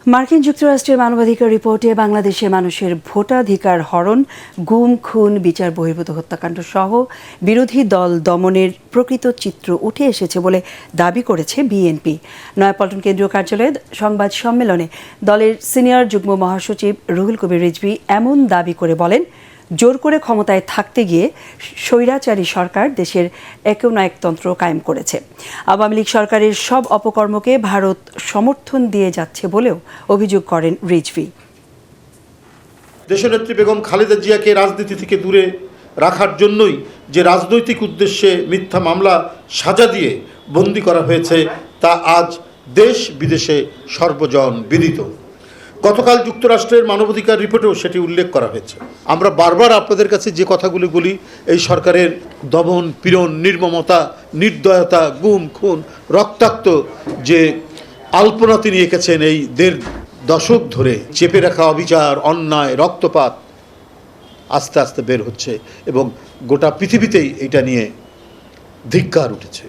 মার্কিন যুক্তরাষ্ট্রের মানবাধিকার রিপোর্টে বাংলাদেশের মানুষের ভোটাধিকার হরণ, গুম, খুন, বিচার বহির্ভূত হত্যাকাণ্ড সহ বিরোধী দল দমনের প্রকৃত চিত্র উঠে এসেছে বলে দাবি করেছে বিএনপি। নয়াপল্টন কেন্দ্রীয় কার্যালয়ে সংবাদ সম্মেলনে দলের সিনিয়র যুগ্ম মহাসচিব রুহুল কবির রিজভী এমন দাবি করে বলেন, জোর করে ক্ষমতায় থাকতে গিয়ে স্বৈরাচারী সরকার দেশের একনায়কতন্ত্র কায়েম করেছে। আওয়ামী লীগ সরকারের সব অপকর্মকে ভারত সমর্থন দিয়ে যাচ্ছে বলেও অভিযোগ করেন রিজভী। দেশনেত্রী বেগম খালেদা জিয়াকে রাজনীতি থেকে দূরে রাখার জন্যই যে রাজনৈতিক উদ্দেশ্যে মিথ্যা মামলা সাজা দিয়ে বন্দী করা হয়েছে তা আজ দেশ বিদেশে সর্বজন বিদিত। গতকাল যুক্তরাষ্ট্রের মানবাধিকার রিপোর্টেও সেটি উল্লেখ করা হয়েছে। আমরা বারবার আপনাদের কাছে যে কথাগুলি বলি, এই সরকারের দমন পীড়ন, নির্মমতা, নির্দয়তা, গুম খুন, রক্তাক্ত যে আলপনা তিনি এঁকেছেন এই ১.৫ দশক ধরে চেপে রাখা অবিচার, অন্যায়, রক্তপাত আস্তে আস্তে বের হচ্ছে এবং গোটা পৃথিবীতেই এটা নিয়ে ধিক্কার উঠেছে।